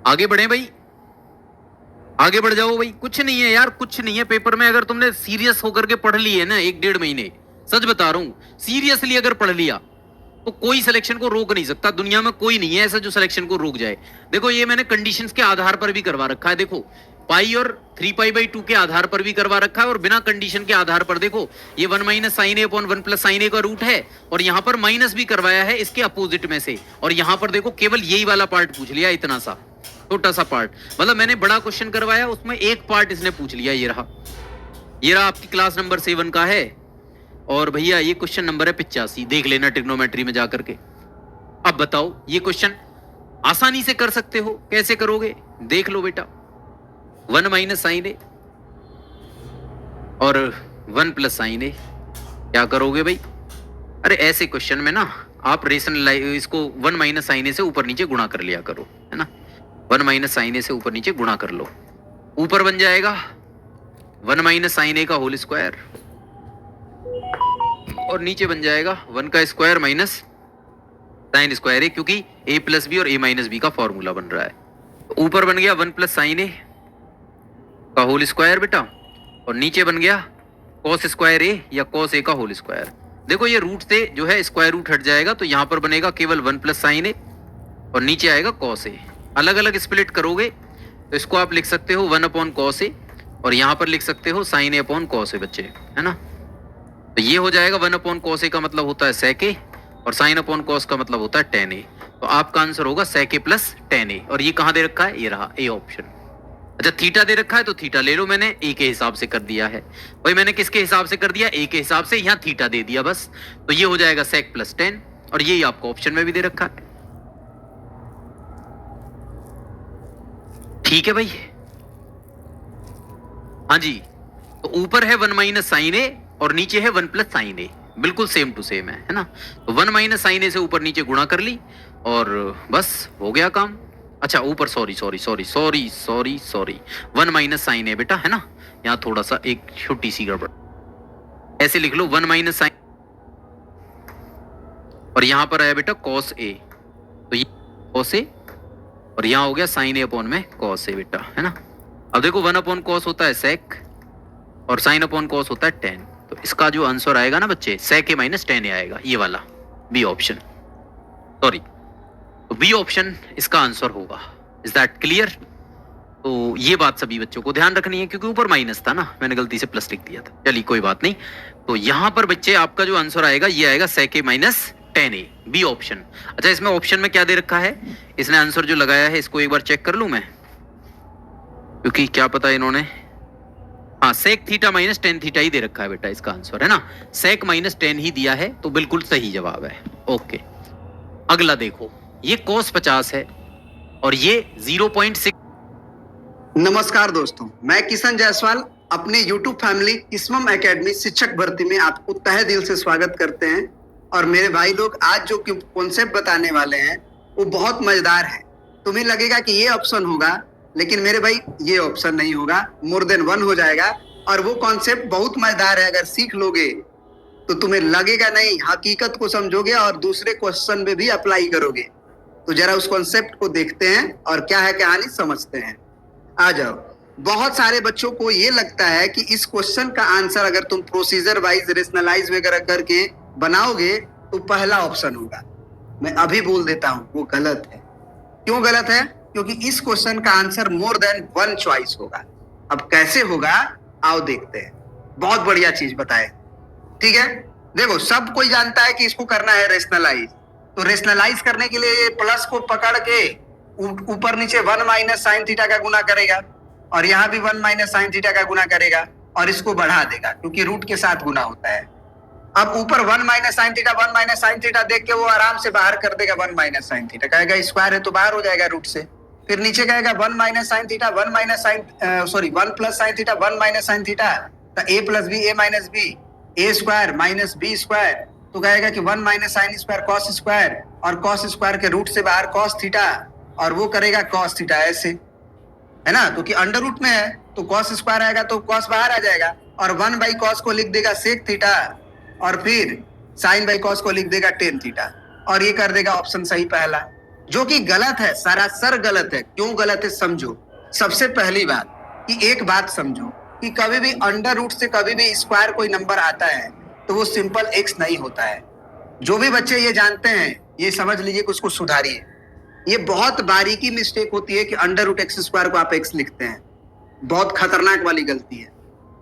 आगे बढ़े भाई, आगे बढ़ जाओ भाई। कुछ नहीं है यार, कुछ नहीं है। पेपर में अगर तुमने सीरियस होकर के पढ़ ली है ना 1-1.5 महीने, सच बता रहा हूं, सीरियसली अगर पढ़ लिया तो कोई सिलेक्शन को रोक नहीं सकता। दुनिया में कोई नहीं है ऐसा जो सिलेक्शन को रोक जाए। देखो ये मैंने कंडीशंस के आधार पर भी करवा रखा है। देखो पाई और 3π/2 के आधार पर भी करवा रखा है और बिना कंडीशन के आधार पर। देखो ये 1 - sin a upon 1 + sin a का रूट है और यहां पर माइनस भी करवाया है इसके अपोजिट में से। और यहां पर देखो केवल यही वाला पार्ट पूछ लिया, इतना सा छोटा सा पार्ट। मतलब मैंने बड़ा क्वेश्चन करवाया, उसमें एक पार्ट इसने पूछ लिया। ये रहा, ये रहा आपकी क्लास नंबर 7 का है। और भैया ये क्वेश्चन नंबर है 85, देख लेना ट्रिग्नोमेट्री में जाकर के। अब बताओ ये क्वेश्चन आसानी से कर सकते हो, कैसे करोगे देख लो बेटा। 1 - sin a और 1 + sin a, क्या करोगे भाई? अरे ऐसे क्वेश्चन में ना आप रेशनलाइज इसको 1 - sin a से ऊपर नीचे गुणा कर लिया करो, है ना। 1 - sin a से ऊपर नीचे गुणा कर लो, ऊपर बन जाएगा 1 - sin a का होल स्क्वायर और नीचे बन जाएगा 1 का square minus sine square a, क्योंकि a + b और a - b का फॉर्मूला बन रहा है। तो ऊपर बन गया 1 + sin a का होल स्क्वायर बेटा और नीचे बन गया cos स्क्वायर a या cos a का होल स्क्वायर। देखो ये रूट से जो है स्क्वायर रूट हट जाएगा तो यहाँ पर बनेगा केवल 1 + sin a और नीचे आएगा cos a। अलग अलग स्प्लिट करोगे तो इसको आप लिख सकते हो 1/cos a और यहाँ पर लिख सकते हो sin a/cos a बच्चे, है ना। तो ये हो जाएगा 1/cos a का मतलब होता है sec a और sin/cos का मतलब होता है tan a। तो आपका आंसर होगा sec a + tan a। और ये कहाँ दे रखा है? ये रहा ए ऑप्शन। अच्छा थीटा दे रखा है तो थीटा ले लो, मैंने ए के हिसाब से कर दिया है भाई। मैंने किसके हिसाब से कर दिया? ए के हिसाब से। यहाँ थीटा दे दिया बस। तो ये हो जाएगा sec + tan और यही आपको ऑप्शन में भी दे रखा है। ठीक है भाई, हाँ जी। तो ऊपर है 1 - sin a और नीचे है 1 + sin a, बिल्कुल सेम टू सेम है ना। तो 1 - sin a से ऊपर नीचे गुणा कर ली और बस हो गया काम। अच्छा ऊपर सॉरी 1 - sin a बेटा, है ना। यहाँ थोड़ा सा एक छोटी सी गड़बड़, ऐसे लिख लो 1 - sin और यहाँ पर आया बेटा cos a, तो ये cos a और यहाँ हो गया sin a अपॉन में cos a बेटा, है ना। अब देखो 1/cos होता है sec और sin/cos होता है tan। तो इसका जो आंसर आएगा ना बच्चे sec a - tan a आएगा, ये वाला बी ऑप्शन। सॉरी, तो बी ऑप्शन इसका आंसर होगा। Is that clear? तो ये बात सभी बच्चों को ध्यान रखनी है क्योंकि ऊपर माइनस था ना, मैंने गलती से प्लस लिख दिया था। चलिए कोई बात नहीं। तो यहाँ पर बच्चे आपका जो आंसर आएगा ये आएगा sec a - tan a, B option. अच्छा इसमें ऑप्शन में क्या दे रखा है? इसने आंसर जो लगाया है इसको एक बार चेक कर लूं मैं, क्योंकि क्या पता इन्होंने, हाँ sec थीटा - tan थीटा ही दे रखा है बेटा इसका आंसर, है ना। sec - tan ही दिया है तो बिल्कुल सही जवाब है। ओके अगला देखो, ये cos 50 है और ये 0.6। नमस्कार दोस्तों, मैं किशन जायसवाल अपने YouTube फैमिली किस्मम एकेडमी शिक्षक भर्ती में आपको तहे दिल से स्वागत करते हैं। और मेरे भाई लोग आज जो कॉन्सेप्ट बताने वाले हैं वो बहुत मजेदार है। तुम्हें लगेगा कि ये ऑप्शन होगा, लेकिन मेरे भाई ये ऑप्शन नहीं होगा, मोर देन 1 हो जाएगा। और वो कॉन्सेप्ट बहुत मजेदार है, अगर सीख लोगे तो तुम्हें लगेगा नहीं, हकीकत को समझोगे और दूसरे क्वेश्चन में भी अप्लाई करोगे। तो जरा उस कॉन्सेप्ट को देखते हैं और क्या है कहानी समझते हैं। आ जाओ। बहुत सारे बच्चों को ये लगता है कि इस क्वेश्चन का आंसर अगर तुम प्रोसीजर वाइज रेशनलाइज वगैरह करके बनाओगे तो पहला ऑप्शन होगा। मैं अभी बोल देता हूं वो गलत है। क्यों गलत है? क्योंकि इस क्वेश्चन का आंसर मोर देन 1 चॉइस होगा। अब कैसे होगा आओ देखते हैं। बहुत बढ़िया चीज बताए, ठीक है। देखो सब कोई जानता है कि इसको करना है रेशनलाइज। तो रेशनलाइज करने के लिए प्लस को पकड़ के ऊपर नीचे 1 - sin थीटा का गुना करेगा और यहाँ भी 1 - sin थीटा का गुना करेगा और इसको बढ़ा देगा क्योंकि रूट के साथ गुना होता है। अब ऊपर 1 - sin थीटा 1 - sin थीटा देख के वो आराम से बाहर कर देगा 1 - sin थीटा, कहेगा स्क्वायर है तो बाहर हो जाएगा रूट से। फिर नीचे कहेगा 1 - sin theta 1 + sin theta 1 - sin theta, तो a + b a - b a square - b square, तो कहेगा कि 1 - sin स्क्वायर cos स्क्वायर और cos स्क्वायर के रूट से बाहर cos थीटा और वो करेगा cos थीटा, ऐसे है ना। क्योंकि अंडर रूट में है तो cos स्क्वायर आएगा तो cos बाहर आ जाएगा और 1/cos को लिख देगा sec थीटा और फिर sin/cos को लिख देगा tan थीटा और ये कर देगा ऑप्शन सही पहला। जो कि गलत है, सरासर गलत है। क्यों गलत है समझो। सबसे पहली बात कि एक बात समझो कि कभी भी अंडर रूट से कभी भी स्क्वायर कोई नंबर आता है तो वो सिंपल एक्स नहीं होता है। जो भी बच्चे ये जानते हैं ये समझ लीजिए कि उसको सुधारिए। ये बहुत बारीकी मिस्टेक होती है कि अंडर रूट एक्स स्क्वायर को आप एक्स लिखते हैं। बहुत खतरनाक वाली गलती है।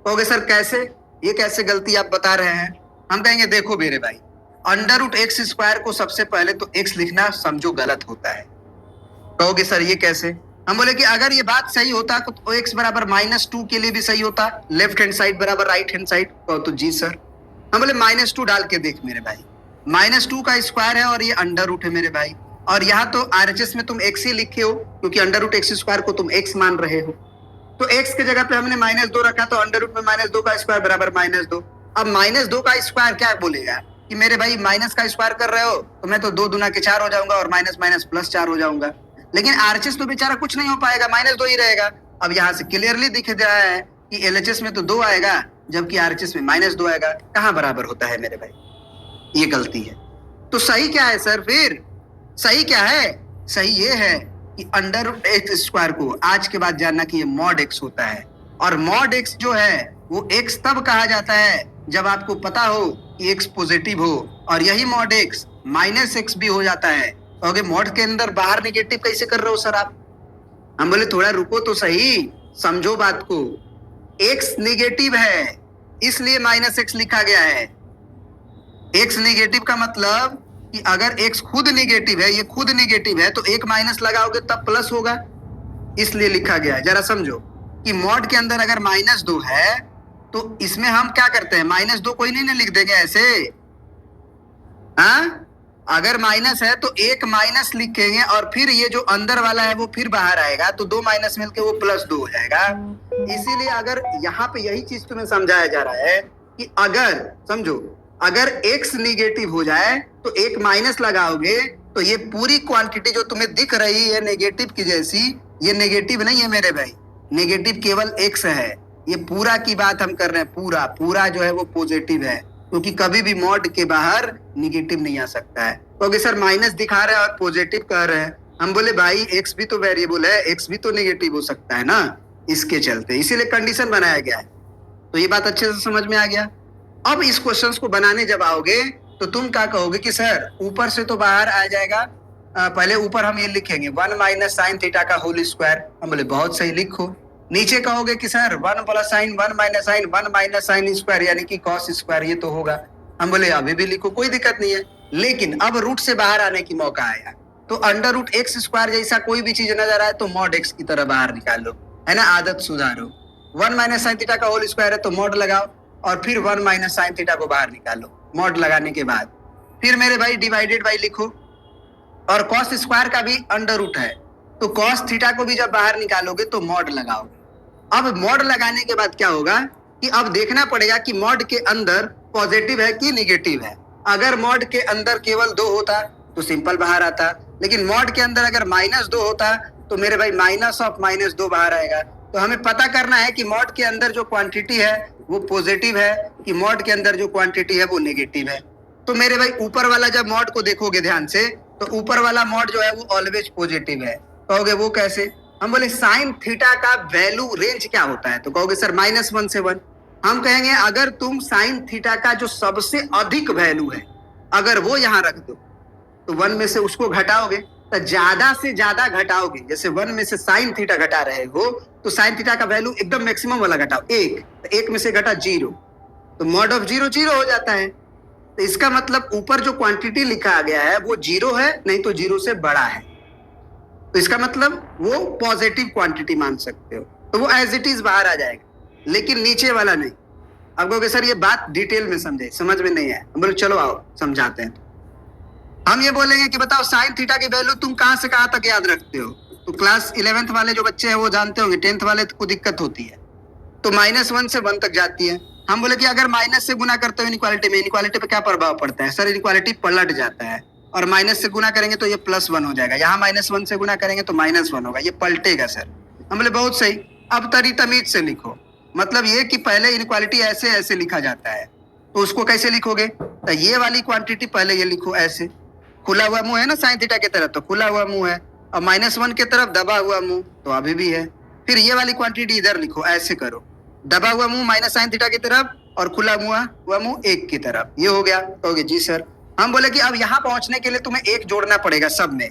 कहोगे सर कैसे, ये कैसे गलती आप बता रहे हैं। हम कहेंगे देखो मेरे भाई, अंडर रूट एक्स स्क्वायर को सबसे पहले तो एक्स लिखना समझो गलत होता है। कहोगे सर ये कैसे। हम बोले कि अगर ये बात सही होता तो एक्स बराबर -2 के लिए भी सही होता, लेफ्ट हैंड साइड बराबर राइट हैंड साइड। कहो तो जी सर। हम बोले -2 डाल के देख मेरे भाई, -2 का स्क्वायर है और ये अंडर रूट है मेरे भाई, और यहाँ तो आरएचएस में तुम एक्स ही लिखे हो क्योंकि अंडर रूट एक्स स्क्वायर को तुम एक्स मान रहे हो। तो एक्स की जगह पे हमने -2 रखा तो अंडर रूट में -2 का स्क्वायर बराबर -2। अब -2 का स्क्वायर क्या बोलेगा कि मेरे भाई माइनस का स्क्वायर कर रहे हो तो मैं तो 2 दूना के 4 हो जाऊंगा और माइनस माइनस प्लस 4 हो जाऊंगा। लेकिन आरएचएस तो बेचारा कुछ नहीं हो पाएगा, -2 ही रहेगा। अब यहाँ से क्लियरली दिख रहा है कि एलएचएस में तो 2 आएगा जबकि आरएचएस में -2 आएगा। कहाँ बराबर होता है मेरे भाई, ये गलती है। तो सही क्या है सर, फिर सही क्या है। सही ये है कि अंडर रूट एक्स स्क्वायर को आज के बाद जानना कि ये मॉड एक्स होता है, और मॉड एक्स जो है वो एक्स तब कहा जाता है जब आपको पता हो कि एक्स पॉजिटिव हो, और यही मॉड एक्स -x भी हो जाता है। तो मॉड के अंदर बाहर नेगेटिव कैसे कर रहे हो सर आप। हम बोले थोड़ा रुको तो सही, समझो बात को। एक्स नेगेटिव है इसलिए -x लिखा गया है। एक्स नेगेटिव का मतलब कि अगर x खुद नेगेटिव है, ये खुद नेगेटिव है, तो एक माइनस लगाओगे तब प्लस होगा, इसलिए लिखा गया है। जरा समझो कि मॉड के अंदर अगर -2 है तो इसमें हम क्या करते हैं, -2 कोई नहीं ना लिख देंगे ऐसे। हाँ, अगर माइनस है तो एक माइनस लिखेंगे और फिर ये जो अंदर वाला है वो फिर बाहर आएगा, तो 2 माइनस मिलके वो +2 हो जाएगा। इसीलिए अगर यहाँ पे यही चीज तुम्हें समझाया जा रहा है कि अगर समझो, अगर x निगेटिव हो जाए तो एक माइनस लगाओगे तो ये पूरी क्वांटिटी जो तुम्हें दिख रही है नेगेटिव की जैसी, ये नेगेटिव नहीं है मेरे भाई, नेगेटिव केवल x है। ये पूरा की बात हम कर रहे हैं, पूरा पूरा जो है वो पॉजिटिव है, क्योंकि कभी भी मॉड के बाहर निगेटिव नहीं आ सकता है। क्योंकि सर माइनस दिखा रहे हैं और पॉजिटिव कह रहे हैं। हम बोले भाई x भी तो वेरिएबल है, x भी तो नेगेटिव हो सकता है ना, इसके चलते इसीलिए कंडीशन बनाया गया है। तो ये बात अच्छे से समझ में आ गया। अब इस क्वेश्चंस को बनाने जब आओगे तो तुम क्या कहोगे कि सर ऊपर से तो बाहर आ जाएगा, पहले ऊपर हम ये लिखेंगे 1 - sin थीटा का होल स्क्वायर। हम बोले बहुत सही, लिखो। नीचे कहोगे कि सर 1 + sin 1 - sin स्क्वायर यानी कि cos स्क्वायर, ये तो होगा। हम बोले अभी भी लिखो, कोई दिक्कत नहीं है। लेकिन अब रूट से बाहर आने की मौका आया तो अंडर रूट एक्स स्क्वायर जैसा कोई भी चीज नजर आए तो मॉड एक्स की तरह बाहर निकालो, है ना, आदत सुधारो। 1 - sin थीटा का होल स्क्वायर है तो मॉड लगाओ और फिर 1 - sin थीटा को बाहर निकालो। मॉड लगाने के बाद फिर मेरे भाई डिवाइडेड बाई लिखो, और cos स्क्वायर का भी अंडर रूट है तो cos थीटा को भी जब बाहर निकालोगे तो मॉड लगाओगे। अब मॉड लगाने के बाद क्या होगा कि अब देखना पड़ेगा कि मॉड के अंदर पॉजिटिव है कि निगेटिव है। अगर मॉड के अंदर केवल 2 होता तो सिंपल बाहर आता, लेकिन मॉड के अंदर अगर -2 होता तो मेरे भाई -2 बाहर आएगा। तो हमें पता करना है कि मॉड के अंदर जो क्वांटिटी है वो पॉजिटिव है कि मॉड के अंदर जो क्वांटिटी है वो नेगेटिव है। तो मेरे भाई ऊपर वाला जब मॉड को देखोगे ध्यान से तो ऊपर वाला मॉड जो है वो ऑलवेज पॉजिटिव है। कहोगे वो कैसे। हम बोले साइन थीटा का वैल्यू रेंज क्या होता है, तो कहोगे सर -1 से 1। हम कहेंगे अगर तुम साइन थीटा का जो सबसे अधिक वैल्यू है अगर वो यहाँ रख दो तो 1 में से उसको घटाओगे तो ज्यादा से ज्यादा घटाओगे। जैसे 1 में से साइन थीटा घटा रहे हो तो साइन थीटा का वैल्यू एकदम मैक्सिमम वाला घटाओ, 1, तो 1 में से घटा 0 तो मॉड ऑफ 0 0 हो जाता है। तो इसका मतलब ऊपर जो क्वांटिटी लिखा गया है वो 0 है, नहीं तो 0 से बड़ा है, तो इसका मतलब वो पॉजिटिव क्वांटिटी मान सकते हो, तो वो एज इट इज बाहर आ जाएगा, लेकिन नीचे वाला नहीं। अब कहोगे सर ये बात डिटेल में समझे, समझ में नहीं है। हम बोले चलो आओ समझाते हैं। हम ये बोलेंगे कि बताओ साइन थीटा की वैल्यू तुम कहां से कहां तक याद रखते हो, तो क्लास 11th वाले जो बच्चे हैं वो जानते होंगे, 10th वाले को दिक्कत होती है, तो -1 से 1 तक जाती है। हम बोले कि अगर माइनस से गुना करते हो इनइक्वालिटी में, इनइक्वालिटी पे क्या प्रभाव पड़ता है, सर इनइक्वालिटी पलट जाता है, और माइनस से गुना करेंगे तो ये +1 हो जाएगा, यहाँ -1 से गुना करेंगे तो -1 होगा, ये पलटेगा सर। हम बोले बहुत सही, अब तरी तमीज से लिखो, मतलब ये कि पहले इनइक्वालिटी ऐसे ऐसे लिखा जाता है, तो उसको कैसे लिखोगे, तो ये वाली क्वांटिटी पहले ये लिखो ऐसे, खुला हुआ मुंह है ना साइन थीटा की तरफ, तो खुला हुआ मुंह है, और -1 की तरफ दबा हुआ मुंह, तो अभी भी है। फिर ये वाली क्वांटिटी इधर लिखो, ऐसे करो, दबा हुआ मुंह माइनस साइन थीटा की तरफ और खुला हुआ मुंह 1 की तरफ, ये हो गया। कहोगे जी सर। हम बोले कि अब यहाँ पहुंचने के लिए तुम्हें 1 जोड़ना पड़ेगा सब में,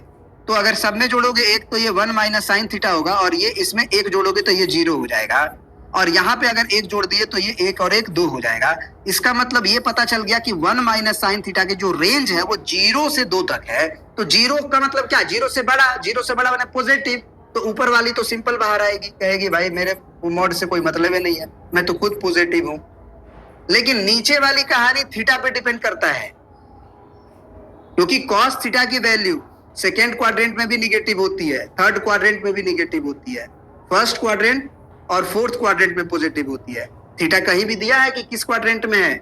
तो अगर सब में जोड़ोगे 1 तो ये 1 माइनस साइन थीटा होगा, और ये इसमें 1 जोड़ोगे तो ये 0 हो जाएगा, और यहाँ पे अगर 1 जोड़ दिए तो ये 1 और 1 2 हो जाएगा। इसका मतलब ये पता चल गया कि 1 माइनस साइन थीटा की जो रेंज है वो 0 से 2 तक है। तो 0 का मतलब क्या, 0 से बड़ा माने पॉजिटिव, तो ऊपर वाली तो सिंपल बाहर आएगी, कहेगी भाई मेरे मॉड से कोई मतलब ही नहीं है, मैं तो खुद पॉजिटिव हूं। लेकिन नीचे वाली कहानी थीटा पे डिपेंड करता है, क्योंकि कॉस थीटा की वैल्यू सेकेंड क्वाड्रेंट में भी निगेटिव होती है, थर्ड क्वाड्रेंट में भी निगेटिव होती है, फर्स्ट क्वाड्रेंट और फोर्थ क्वाड्रेंट में पॉजिटिव होती है। थीटा कहीं भी दिया है कि किस क्वाड्रेंट में है?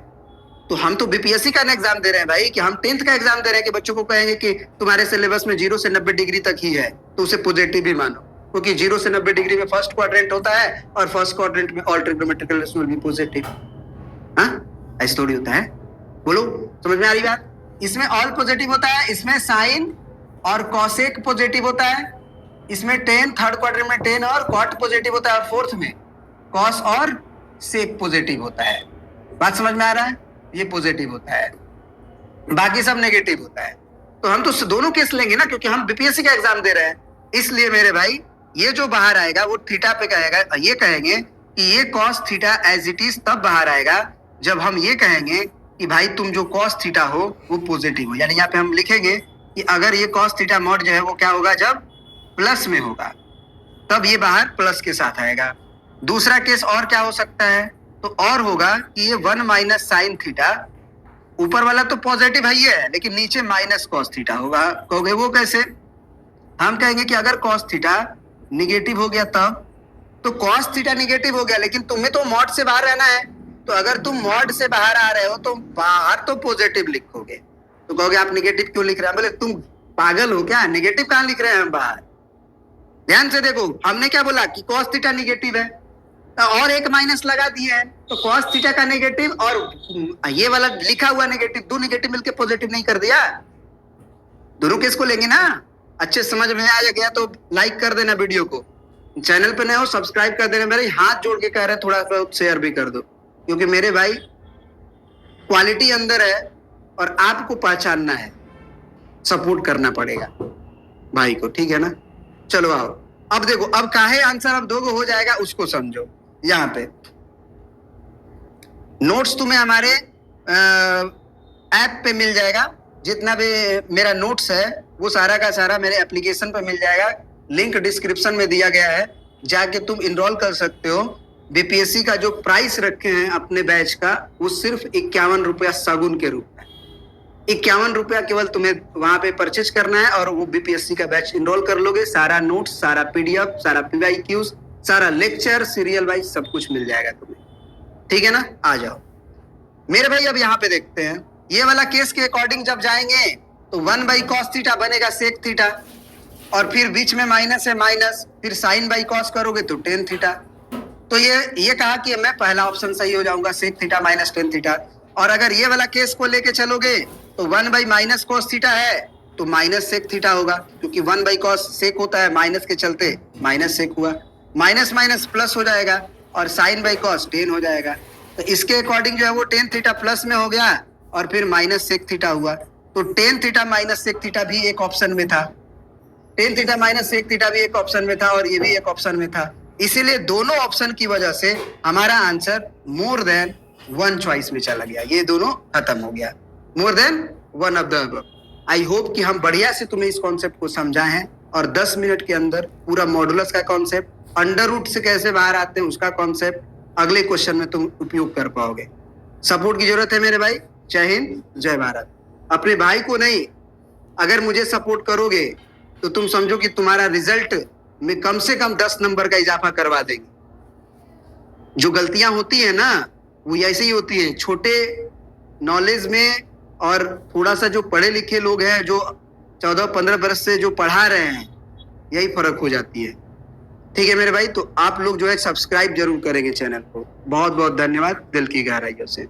तो हम तो बीपीएससी का एग्जाम दे रहे हैं भाई, कि हम 10th का एग्जाम दे रहे हैं, कि बच्चों को कहेंगे कि तुम्हारे सिलेबस में 0 से 90 डिग्री तक ही है तो उसे पॉजिटिव भी मानो, क्योंकि 0 से 90 डिग्री में फर्स्ट क्वाड्रेंट होता है और फर्स्ट क्वाड्रेंट में ऑल ट्रिग्नोमेट्रिकल रेशनल भी पॉजिटिव। हाँ, ऐसे थोड़ी होता है, बोलो समझ में आ रही बात? इसमें ऑल पॉजिटिव होता है, इसमें साइन और कॉसेक पॉजिटिव होता है, इसमें टेन थर्ड क्वाड्रेंट में टेन और कॉट पॉजिटिव होता है, और फोर्थ में कॉस और सेक पॉजिटिव होता है। बात समझ में आ रहा है? ये पॉजिटिव होता है, बाकी सब नेगेटिव होता है। तो हम तो दोनों केस लेंगे ना, क्योंकि हम बीपीएससी का एग्जाम दे रहे हैं। इसलिए मेरे भाई ये जो बाहर आएगा वो थीटा पे कहेगा, ये कहेंगे कि ये cos theta as it is तब बाहर आएगा जब हम ये कहेंगे कि भाई तुम जो कॉस थीटा हो वो पॉजिटिव हो। यानी यहाँ पे हम लिखेंगे कि अगर ये कॉस थीटा मॉड जो है वो क्या होगा, जब प्लस में होगा तब ये बाहर प्लस के साथ आएगा। दूसरा केस और क्या हो सकता है, तो और होगा कि ये 1 माइनस साइन थीटा, ऊपर वाला तो पॉजिटिव है ये है, लेकिन नीचे माइनस कॉस थीटा होगा। कहोगे वो कैसे? हम कहेंगे कि अगर कॉस थीटा निगेटिव हो गया तब, तो कॉस थीटा निगेटिव हो गया, लेकिन तुम्हें तो मॉड से बाहर रहना है, तो अगर तुम मॉड से बाहर आ रहे हो तो बाहर तो पॉजिटिव लिखोगे। तो कहोगे आप निगेटिव क्यों लिख रहे हैं? बोले तुम पागल हो क्या, निगेटिव कहां लिख रहे हैं हम बाहर? ध्यान से देखो, हमने क्या बोला कि कॉस थीटा निगेटिव है, और एक माइनस लगा दिए हैं, तो कॉस थीटा का नेगेटिव और ये वाला लिखा हुआ नेगेटिव, दो नेगेटिव मिलके पॉजिटिव नहीं कर दिया? दोनों केस को लेंगे ना। अच्छे समझ में आ गया तो लाइक कर देना वीडियो को, चैनल पे नए हो सब्सक्राइब कर देना। मेरे हाथ जोड़ के कह रहे थोड़ा सा शेयर भी कर दो, क्योंकि मेरे भाई क्वालिटी अंदर है और आपको पहचानना है, सपोर्ट करना पड़ेगा भाई को, ठीक है ना? चलो आओ, अब देखो, अब काहे आंसर अब दोगो हो जाएगा उसको समझो। यहाँ पे नोट्स तुम्हें हमारे ऐप पे मिल जाएगा, जितना भी मेरा नोट्स है वो सारा का सारा मेरे एप्लीकेशन पे मिल जाएगा, लिंक डिस्क्रिप्शन में दिया गया है, जाके तुम इनरोल कर सकते हो। बीपीएससी का जो प्राइस रखे हैं अपने बैच का वो सिर्फ 51 रुपया सगुन के रूप में, 51 रुपया केवल तुम्हें वहां पे परचेज करना है और वो बीपीएससी का बैच इनरोल कर लोगे। सारा नोट्स, सारा पीडीएफ, सारा पीवाईक्यूज, सारा लेक्चर सीरियल वाइज सब कुछ मिल जाएगा तुम्हें, ठीक है ना? आ जाओ मेरे भाई। अब यहाँ पे देखते हैं, ये वाला केस के अकॉर्डिंग जब जाएंगे तो 1 बाई कॉस थीटा बनेगा सेक थीटा, और फिर बीच में माइनस है माइनस, फिर साइन बाई कॉस करोगे तो टेन थीटा। तो ये कहा कि मैं पहला ऑप्शन सही हो जाऊंगा, sec theta minus tan theta. और अगर ये वाला केस को लेके चलोगे तो 1 बाई माइनस कॉस थीटा है तो माइनस सेक थीटा होगा, क्योंकि 1 बाई कॉस सेक होता है, माइनस के चलते माइनस सेक हुआ, माइनस माइनस प्लस हो जाएगा, और साइन बाई कॉस टेन हो जाएगा। तो इसके अकॉर्डिंग जो है वो टेन थीटा प्लस में हो गया और फिर माइनस सेक थीटा हुआ। तो tan theta minus sec theta भी एक ऑप्शन में था, tan theta minus sec theta भी एक ऑप्शन में था, और ये भी एक ऑप्शन में था। इसीलिए दोनों ऑप्शन की वजह से हमारा answer more than one choice में चला गया, ये दोनों खत्म हो गया, more than one of the above. I hope कि हम बढ़िया से तुम्हें इस कॉन्सेप्ट को समझाए हैं, और 10 मिनट के अंदर पूरा मॉडुलस का कॉन्सेप्ट, अंडर रूट से कैसे बाहर आते हैं उसका कॉन्सेप्ट अगले क्वेश्चन में तुम उपयोग कर पाओगे। सपोर्ट की जरूरत है मेरे भाई। जय हिंद, जय भारत। अपने भाई को नहीं, अगर मुझे सपोर्ट करोगे तो तुम समझो कि तुम्हारा रिजल्ट में कम से कम 10 नंबर का इजाफा करवा देंगे। जो गलतियां होती है ना वो ऐसे ही होती है, छोटे नॉलेज में, और थोड़ा सा जो पढ़े लिखे लोग हैं जो 14-15 बरस से जो पढ़ा रहे हैं, यही फर्क हो जाती है, ठीक है मेरे भाई? तो आप लोग जो है सब्सक्राइब जरूर करेंगे चैनल को। बहुत बहुत धन्यवाद दिल की गहराइयों से।